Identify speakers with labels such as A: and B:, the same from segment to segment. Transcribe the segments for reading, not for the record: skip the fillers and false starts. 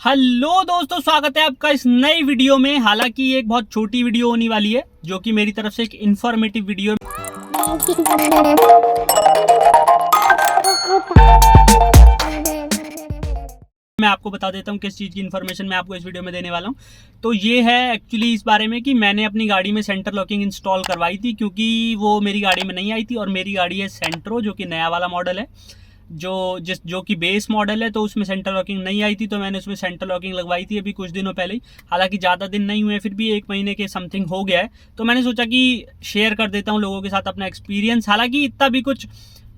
A: Hello दोस्तों, स्वागत है आपका इस नई वीडियो में। हालांकि ये एक बहुत छोटी वीडियो होने वाली है, जो कि मेरी तरफ से एक इन्फॉर्मेटिव वीडियो मैं आपको बता देता हूँ किस चीज़ की इन्फॉर्मेशन मैं आपको इस वीडियो में देने वाला हूँ। तो ये है एक्चुअली इस बारे में कि मैंने अपनी गाड़ी में सेंटर लॉकिंग इंस्टॉल करवाई थी, क्योंकि वो मेरी गाड़ी में नहीं आई थी। और मेरी गाड़ी है सेंट्रो, जो कि नया वाला मॉडल है, जो कि बेस मॉडल है। तो उसमें सेंटर लॉकिंग नहीं आई थी, तो मैंने उसमें सेंटर लॉकिंग लगवाई थी अभी कुछ दिनों पहले ही। हालांकि ज़्यादा दिन नहीं हुए, फिर भी 1 महीने के समथिंग हो गया है। तो मैंने सोचा कि शेयर कर देता हूँ लोगों के साथ अपना एक्सपीरियंस। हालांकि इतना भी कुछ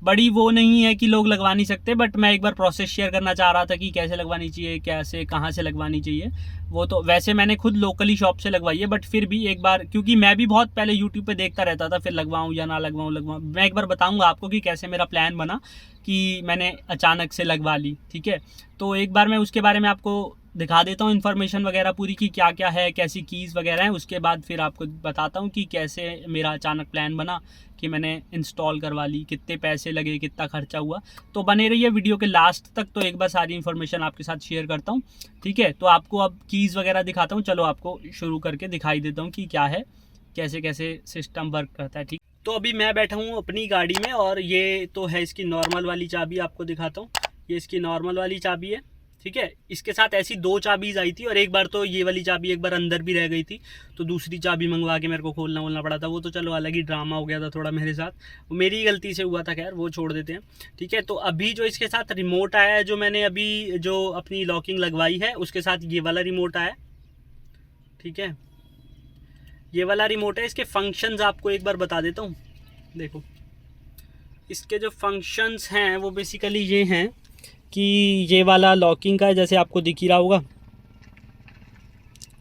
A: बड़ी वो नहीं है कि लोग लगवा नहीं सकते, बट मैं एक बार प्रोसेस शेयर करना चाह रहा था कि कैसे लगवानी चाहिए, कैसे कहाँ से लगवानी चाहिए। वो तो वैसे मैंने खुद लोकली शॉप से लगवाई है, बट फिर भी एक बार, क्योंकि मैं भी बहुत पहले यूट्यूब पे देखता रहता था, फिर लगवाऊँ या ना लगवाऊँ। मैं एक बार बताऊँगा आपको कि कैसे मेरा प्लान बना कि मैंने अचानक से लगवा ली। ठीक है, तो एक बार मैं उसके बारे में आपको दिखा देता हूँ इन्फॉर्मेशन वगैरह पूरी, की क्या क्या है, कैसी कीज़ वगैरह हैं। उसके बाद फिर आपको बताता हूँ कि कैसे मेरा अचानक प्लान बना कि मैंने इंस्टॉल करवा ली, कितने पैसे लगे, कितना खर्चा हुआ। तो बने रहिए वीडियो के लास्ट तक। तो एक बार सारी इन्फॉर्मेशन आपके साथ शेयर करता हूँ। ठीक है, तो आपको अब कीज़ वगैरह दिखाता हूँ। चलो आपको शुरू करके दिखाई देता हूँ कि क्या है, कैसे कैसे सिस्टम वर्क करता है। ठीक, तो अभी मैं बैठा हूँ अपनी गाड़ी में, और ये तो है इसकी नॉर्मल वाली चाबी। आपको दिखाता हूँ, ये इसकी नॉर्मल वाली चाबी है। ठीक है, इसके साथ ऐसी 2 चाबीज़ आई थी, और एक बार तो ये वाली चाबी एक बार अंदर भी रह गई थी, तो दूसरी चाबी मंगवा के मेरे को खोलना पड़ा था। वो तो चलो अलग ही ड्रामा हो गया था थोड़ा मेरे साथ, वो मेरी गलती से हुआ था, खैर वो छोड़ देते हैं। ठीक है, तो अभी जो इसके साथ रिमोट आया है, जो मैंने अभी जो अपनी लॉकिंग लगवाई है उसके साथ ये वाला रिमोट आया। ठीक है, ये वाला रिमोट है। इसके फंक्शंस आपको एक बार बता देता हूँ। देखो, इसके जो फंक्शंस हैं वो बेसिकली ये हैं कि ये वाला लॉकिंग का है, जैसे आपको दिख ही रहा होगा।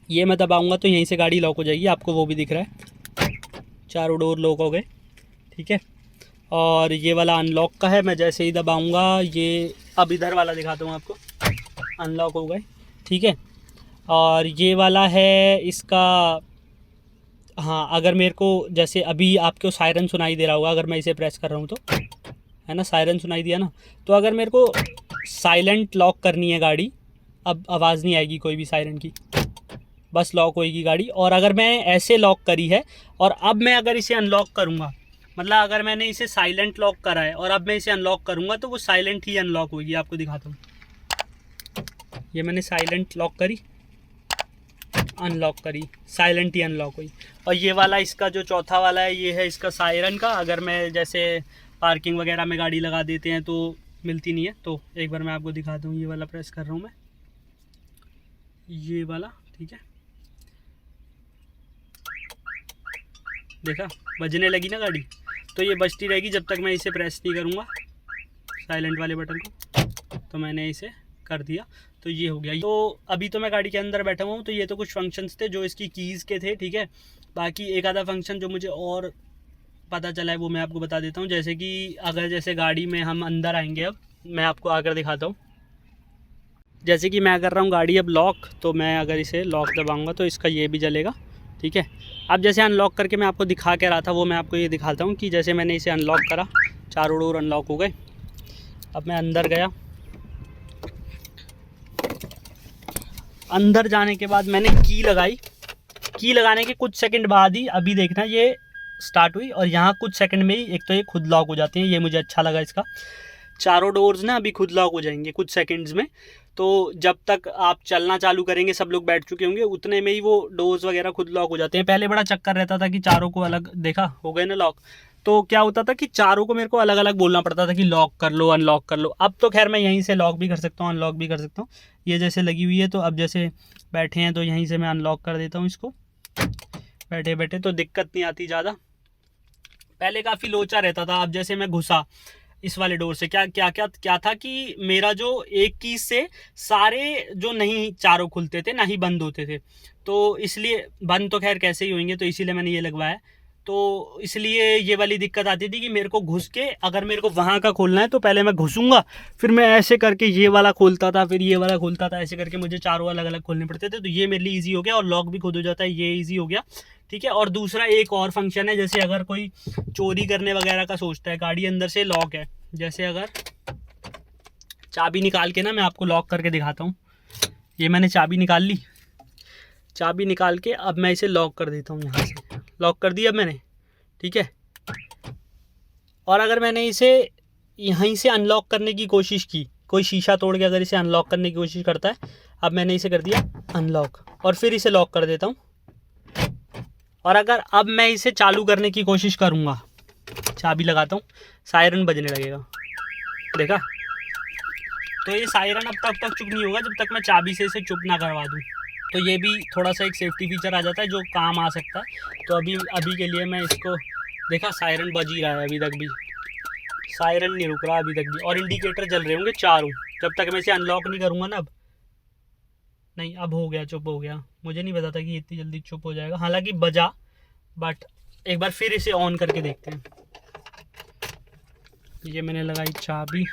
A: ये मैं दबाऊंगा तो यहीं से गाड़ी लॉक हो जाएगी, आपको वो भी दिख रहा है, चारों डोर लॉक हो गए। ठीक है, और ये वाला अनलॉक का है, मैं जैसे ही दबाऊंगा ये, अब इधर वाला दिखाता हूँ आपको, अनलॉक हो गए। ठीक है, और ये वाला है इसका, हाँ, अगर मेरे को जैसे अभी आपको सायरन सुनाई दे रहा होगा, अगर मैं इसे प्रेस कर रहा हूँ तो, है ना, सायरन सुनाई दिया ना। तो अगर मेरे को साइलेंट लॉक करनी है गाड़ी, अब आवाज़ नहीं आएगी कोई भी सायरन की, बस लॉक होएगी गाड़ी। और अगर मैं ऐसे लॉक करी है, और अब मैं अगर इसे अनलॉक करूँगा, मतलब अगर मैंने इसे साइलेंट लॉक करा है और अब मैं इसे अनलॉक करूँगा, तो वो साइलेंट ही अनलॉक होगी। आपको दिखाता हूँ, ये मैंने साइलेंट लॉक करी, अनलॉक करी, साइलेंट ही अनलॉक हुई। और ये वाला इसका जो चौथा वाला है, ये है इसका सायरन का। अगर मैं जैसे पार्किंग वगैरह में गाड़ी लगा देते हैं तो मिलती नहीं है, तो एक बार मैं आपको दिखाता हूँ। ये वाला प्रेस कर रहा हूँ मैं, ये वाला। ठीक है, देखा, बजने लगी ना गाड़ी, तो ये बजती रहेगी जब तक मैं इसे प्रेस नहीं करूँगा साइलेंट वाले बटन को। तो मैंने इसे कर दिया, तो ये हो गया। तो अभी तो मैं गाड़ी के अंदर बैठा हुआ हूँ। तो ये तो कुछ फंक्शंस थे जो इसकी कीज़ के थे। ठीक है, बाकी एक आधा फंक्शन जो मुझे और पता चला है वो मैं आपको बता देता हूँ। जैसे कि अगर जैसे गाड़ी में हम अंदर आएंगे, अब मैं आपको आकर दिखाता हूँ। जैसे कि मैं कर रहा हूँ गाड़ी अब लॉक, तो मैं अगर इसे लॉक दबाऊँगा तो इसका ये भी जलेगा। ठीक है, अब जैसे अनलॉक करके मैं आपको दिखा के रहा था, वो मैं आपको ये दिखाता हूँ कि जैसे मैंने इसे अनलॉक करा, चारों डोर अनलॉक हो गए। अब मैं अंदर गया, अंदर जाने के बाद मैंने की लगाई। की लगाने के कुछ सेकंड बाद ही अभी देखना ये स्टार्ट हुई, और यहाँ कुछ सेकंड में ही एक तो ये खुद लॉक हो जाते हैं। ये मुझे अच्छा लगा इसका, चारों डोर्स ना अभी खुद लॉक हो जाएंगे कुछ सेकंड्स में। तो जब तक आप चलना चालू करेंगे, सब लोग बैठ चुके होंगे, उतने में ही वो डोर्स वगैरह खुद लॉक हो जाते हैं। पहले बड़ा चक्कर रहता था कि चारों को अलग, देखा हो गए ना लॉक, तो क्या होता था कि चारों को मेरे को अलग अलग बोलना पड़ता था कि लॉक कर लो, अनलॉक कर लो। अब तो खैर मैं यहीं से लॉक भी कर सकता हूँ, अनलॉक भी कर सकता हूँ। ये जैसे लगी हुई है, तो अब जैसे बैठे हैं तो यहीं से मैं अनलॉक कर देता हूँ इसको, बैठे बैठे, तो दिक्कत नहीं आती ज़्यादा। पहले काफ़ी लोचा रहता था। अब जैसे मैं घुसा इस वाले डोर से, क्या क्या क्या क्या था कि मेरा जो एक कीज से सारे जो नहीं चारों खुलते थे, ना ही बंद होते थे। तो इसलिए बंद तो खैर कैसे ही होंगे, तो इसीलिए मैंने ये लगवाया। तो इसलिए ये वाली दिक्कत आती थी कि मेरे को घुस के, अगर मेरे को वहाँ का खोलना है तो पहले मैं घुसूंगा, फिर मैं ऐसे करके ये वाला खोलता था, फिर ये वाला खोलता था, ऐसे करके मुझे चारों अलग अलग खोलने पड़ते थे। तो ये मेरे लिए ईजी हो गया, और लॉक भी खुद हो जाता है, ये ईजी हो गया। ठीक है, और दूसरा एक और फंक्शन है, जैसे अगर कोई चोरी करने वगैरह का सोचता है, गाड़ी अंदर से लॉक है, जैसे अगर चाबी निकाल के ना मैं आपको लॉक करके दिखाता हूँ, ये मैंने चाबी निकाल ली। चाबी निकाल के अब मैं इसे लॉक कर देता हूँ, यहाँ से लॉक कर दिया अब मैंने, ठीक है। और अगर मैंने इसे यहीं से अनलॉक करने की कोशिश की, कोई शीशा तोड़ के अगर इसे अनलॉक करने की कोशिश करता है, अब मैंने इसे कर दिया अनलॉक और फिर इसे लॉक कर देता हूँ। और अगर अब मैं इसे चालू करने की कोशिश करूँगा, चाबी लगाता हूँ, सायरन बजने लगेगा, देखा। तो ये सायरन अब तक चुप नहीं होगा जब तक मैं चाबी से इसे चुप ना करवा दूँ। तो ये भी थोड़ा सा एक सेफ्टी फीचर आ जाता है जो काम आ सकता है। तो अभी के लिए मैं इसको, देखा सायरन बज ही रहा है, अभी तक भी सायरन नहीं रुक रहा अभी तक भी, और इंडिकेटर जल रहे होंगे चारों जब तक मैं इसे अनलॉक नहीं करूँगा ना। अब नहीं, अब हो गया, चुप हो गया। मुझे नहीं पता था कि इतनी जल्दी चुप हो जाएगा, हालांकि बजा, बट एक बार फिर इसे ऑन करके देखते हैं। ये मैंने लगाई चाबी,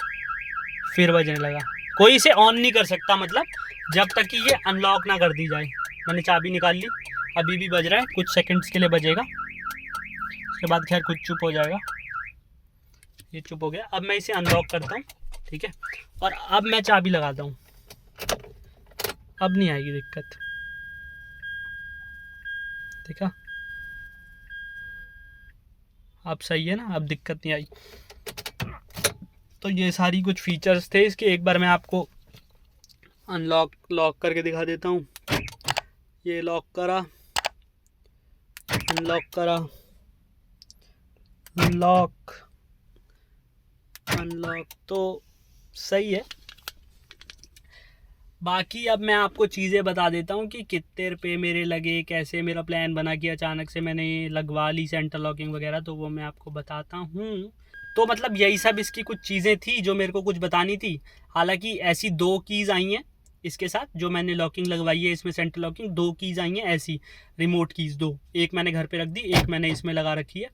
A: फिर बजने लगा। कोई इसे ऑन नहीं कर सकता, मतलब जब तक कि ये अनलॉक ना कर दी जाए। मैंने चाबी निकाल ली, अभी भी बज रहा है, कुछ सेकंड्स के लिए बजेगा, उसके बाद खैर कुछ चुप हो जाएगा। ये चुप हो गया। अब मैं इसे अनलॉक करता हूँ, ठीक है, और अब मैं चाबी लगाता हूँ। अब नहीं आएगी दिक्कत, देखा, अब सही है ना, अब दिक्कत नहीं आई। तो ये सारी कुछ फीचर्स थे इसके। एक बार मैं आपको लॉक करके दिखा देता हूँ। ये लॉक करा, अनलॉक करा, लॉक, अनलॉक, तो सही है। बाकी अब मैं आपको चीज़ें बता देता हूँ कि कितने रुपये मेरे लगे, कैसे मेरा प्लान बना कि अचानक से मैंने लगवा ली सेंटर लॉकिंग वगैरह, तो वो मैं आपको बताता हूँ। तो मतलब यही सब इसकी कुछ चीज़ें थी जो मेरे को कुछ बतानी थी। हालांकि ऐसी 2 कीज़ आई हैं इसके साथ, जो मैंने लॉकिंग लगवाई है इसमें सेंटर लॉकिंग, 2 कीज़ आई हैं ऐसी रिमोट कीज़, 2, एक मैंने घर पे रख दी, एक मैंने इसमें लगा रखी है।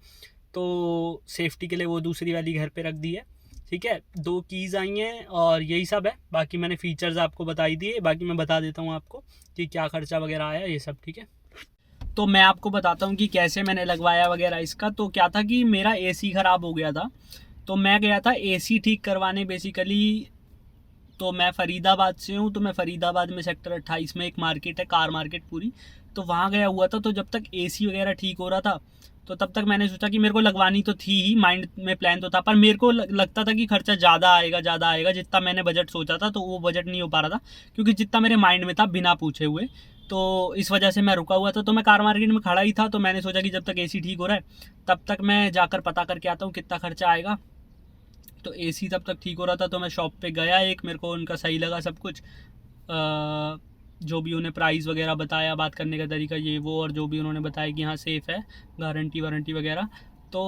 A: तो सेफ्टी के लिए वो दूसरी वाली घर पे रख दी है, ठीक है। 2 कीज़ आई हैं और यही सब है। बाकी मैंने फ़ीचर्स आपको बता ही दिए। बाकी मैं बता देता हूँ आपको कि क्या खर्चा वगैरह आया, ये सब, ठीक है। तो मैं आपको बताता हूँ कि कैसे मैंने लगवाया वगैरह इसका। तो क्या था कि मेरा एसी ख़राब हो गया था, तो मैं गया था एसी ठीक करवाने बेसिकली। तो मैं फ़रीदाबाद से हूँ, तो मैं फ़रीदाबाद में सेक्टर 28 में एक मार्केट है, कार मार्केट पूरी, तो वहाँ गया हुआ था। तो जब तक एसी वगैरह ठीक हो रहा था, तो तब तक मैंने सोचा कि मेरे को लगवानी तो थी ही, माइंड में प्लान तो था, पर मेरे को लगता था कि खर्चा ज़्यादा आएगा जितना मैंने बजट सोचा था। तो वो बजट नहीं हो पा रहा था, क्योंकि जितना मेरे माइंड में था बिना पूछे हुए। तो इस वजह से मैं रुका हुआ था। तो मैं कार मार्केट में खड़ा ही था, तो मैंने सोचा कि जब तक एसी ठीक हो रहा है तब तक मैं जाकर पता करके आता हूँ कितना खर्चा आएगा। तो एसी तब तक ठीक हो रहा था, तो मैं शॉप पे गया, एक मेरे को उनका सही लगा सब कुछ, जो भी उन्हें प्राइस वगैरह बताया, बात करने का तरीका, ये वो, और जो भी उन्होंने बताया कि हाँ सेफ़ है, गारंटी वारंटी वगैरह। तो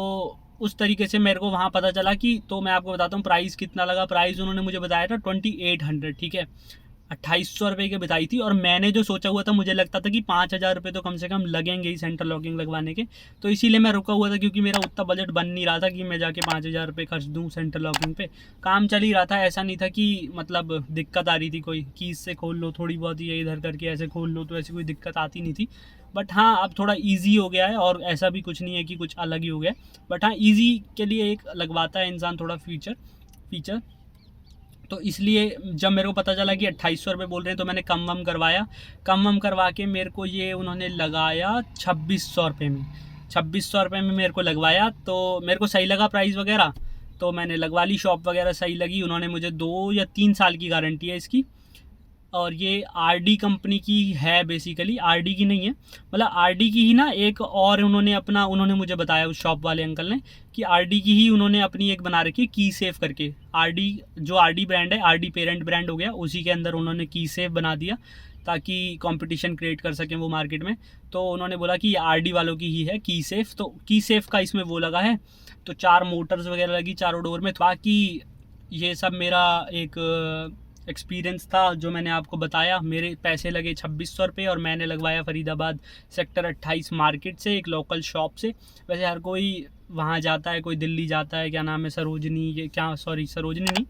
A: उस तरीके से मेरे को वहाँ पता चला कि, तो मैं आपको बताता हूँ प्राइस कितना लगा। प्राइस उन्होंने मुझे बताया था 2800, ठीक है, 2800 रुपये की बताई थी। और मैंने जो सोचा हुआ था, मुझे लगता था कि 5000 रुपये तो कम से कम लगेंगे ही सेंटर लॉकिंग लगवाने के। तो इसीलिए मैं रुका हुआ था, क्योंकि मेरा उतना बजट बन नहीं रहा था कि मैं जाके 5000 रुपये खर्च दूँ सेंटर लॉकिंग पे। काम चल ही रहा था, ऐसा नहीं था कि मतलब दिक्कत आ रही थी कोई, कीज़ से खोल लो थोड़ी बहुत, ये इधर करके ऐसे खोल लो, तो ऐसी कोई दिक्कत आती नहीं थी। बट हाँ, अब थोड़ा ईजी हो गया है, और ऐसा भी कुछ नहीं है कि कुछ अलग ही हो गया। बट हाँ, ईजी के लिए एक लगवाता है इंसान थोड़ा फीचर। तो इसलिए जब मेरे को पता चला कि 2800 रुपये बोल रहे हैं, तो मैंने कम वम करवा के मेरे को ये उन्होंने लगाया 2600 रुपये में। 2600 रुपये में मेरे को लगवाया, तो मेरे को सही लगा प्राइस वगैरह, तो मैंने लगवा ली। शॉप वगैरह सही लगी, उन्होंने मुझे 2 या 3 साल की गारंटी है इसकी। और ये आरडी कंपनी की है, बेसिकली आरडी की नहीं है, मतलब आरडी की ही ना एक और उन्होंने मुझे बताया उस शॉप वाले अंकल ने कि आरडी की ही उन्होंने अपनी एक बना रखी है, की सेफ करके। आरडी जो आरडी ब्रांड है, आरडी पेरेंट ब्रांड हो गया, उसी के अंदर उन्होंने की सेफ बना दिया ताकि कंपटीशन क्रिएट कर सकें वो मार्केट में। तो उन्होंने बोला कि ये आरडी वालों की ही है की सेफ, तो की सेफ का इसमें वो लगा है। तो 4 मोटर्स वगैरह लगी चारों डोर में। बाकी ये सब मेरा एक एक्सपीरियंस था जो मैंने आपको बताया। मेरे पैसे लगे 2600 रुपये, और मैंने लगवाया फ़रीदाबाद सेक्टर 28 मार्केट से, एक लोकल शॉप से। वैसे हर कोई वहाँ जाता है, कोई दिल्ली जाता है, क्या नाम है, सरोजनी नहीं,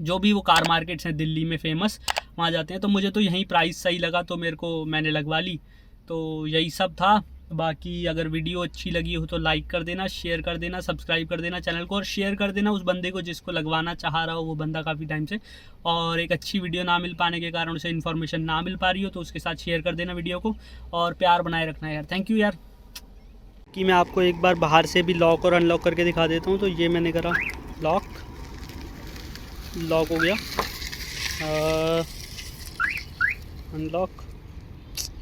A: जो भी वो कार मार्केट्स हैं दिल्ली में फेमस, वहाँ जाते हैं। तो मुझे तो यहीं प्राइस सही लगा, तो मैंने लगवा ली। तो यही सब था। बाकी अगर वीडियो अच्छी लगी हो तो लाइक कर देना, शेयर कर देना, सब्सक्राइब कर देना चैनल को, और शेयर कर देना उस बंदे को जिसको लगवाना चाह रहा हो वो बंदा काफ़ी टाइम से, और एक अच्छी वीडियो ना मिल पाने के कारण उसे इन्फॉर्मेशन ना मिल पा रही हो तो उसके साथ शेयर कर देना वीडियो को, और प्यार बनाए रखना यार। थैंक यू यार। कि मैं आपको एक बार बाहर से भी लॉक और अनलॉक करके दिखा देता हूँ। तो ये मैंने करा लॉक हो गया, अनलॉक,